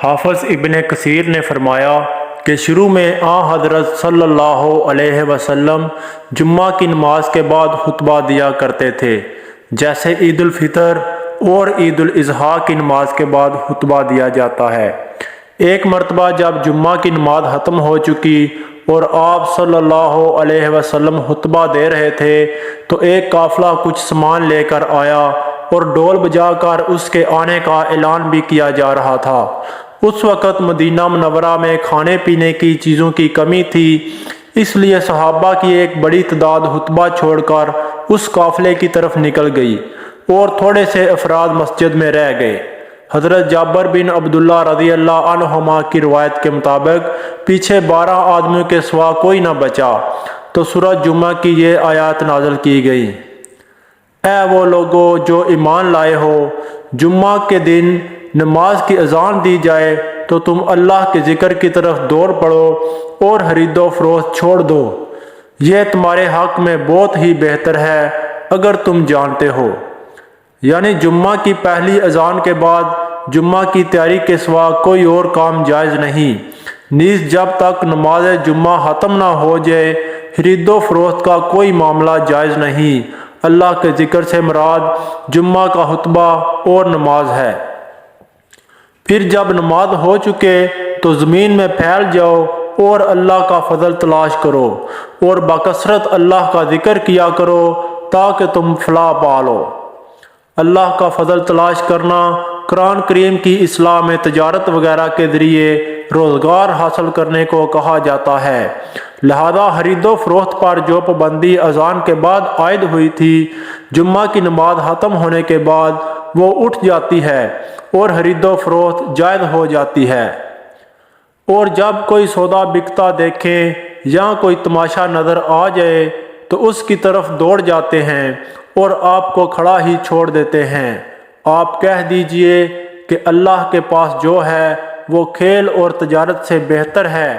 حافظ ابن کثیر نے فرمایا کہ شروع میں حضرت صلی اللہ علیہ وسلم جمعہ کی نماز کے بعد خطبہ دیا کرتے تھے، جیسے عید الفطر اور عید الاضحیٰ کی نماز کے بعد خطبہ دیا جاتا ہے۔ ایک مرتبہ جب جمعہ کی نماز ختم ہو چکی اور آپ صلی اللہ علیہ وسلم خطبہ دے رہے تھے تو ایک قافلہ کچھ سامان لے کر آیا اور ڈول بجا کر اس کے آنے کا اعلان بھی کیا جا رہا تھا۔ اس وقت مدینہ منورہ میں کھانے پینے کی چیزوں کی کمی تھی، اس لیے صحابہ کی ایک بڑی تعداد خطبہ چھوڑ کر اس قافلے کی طرف نکل گئی اور تھوڑے سے افراد مسجد میں رہ گئے۔ حضرت جابر بن عبداللہ رضی اللہ عنہما کی روایت کے مطابق پیچھے 12 آدمیوں کے سوا کوئی نہ بچا تو سورہ جمعہ کی یہ آیات نازل کی گئی: اے وہ لوگو جو ایمان لائے ہو، جمعہ کے دن نماز کی اذان دی جائے تو تم اللہ کے ذکر کی طرف دوڑ پڑو اور خرید و فروخت چھوڑ دو، یہ تمہارے حق میں بہت ہی بہتر ہے اگر تم جانتے ہو۔ یعنی جمعہ کی پہلی اذان کے بعد جمعہ کی تیاری کے سوا کوئی اور کام جائز نہیں، نیز جب تک نماز جمعہ ختم نہ ہو جائے خرید و فروخت کا کوئی معاملہ جائز نہیں۔ اللہ کے ذکر سے مراد جمعہ کا خطبہ اور نماز ہے۔ پھر جب نماز ہو چکے تو زمین میں پھیل جاؤ اور اللہ کا فضل تلاش کرو اور بکثرت اللہ کا ذکر کیا کرو تاکہ تم فلاح پالو۔ اللہ کا فضل تلاش کرنا قرآن کریم کی اصلاح میں تجارت وغیرہ کے ذریعے روزگار حاصل کرنے کو کہا جاتا ہے، لہذا خرید و فروخت پر جو پابندی اذان کے بعد عائد ہوئی تھی، جمعہ کی نماز ختم ہونے کے بعد وہ اٹھ جاتی ہے اور خرید و فروخت جائز ہو جاتی ہے۔ اور جب کوئی سودا بکتا دیکھیں یا کوئی تماشا نظر آ جائے تو اس کی طرف دوڑ جاتے ہیں اور آپ کو کھڑا ہی چھوڑ دیتے ہیں۔ آپ کہہ دیجئے کہ اللہ کے پاس جو ہے وہ کھیل اور تجارت سے بہتر ہے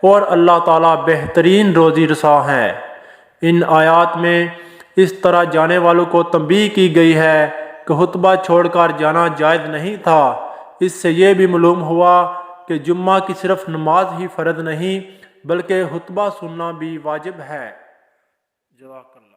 اور اللہ تعالیٰ بہترین روزی رساں ہے۔ ان آیات میں اس طرح جانے والوں کو تنبیہ کی گئی ہے کہ خطبہ چھوڑ کر جانا جائز نہیں تھا۔ اس سے یہ بھی معلوم ہوا کہ جمعہ کی صرف نماز ہی فرض نہیں بلکہ خطبہ سننا بھی واجب ہے۔ جزاک اللہ۔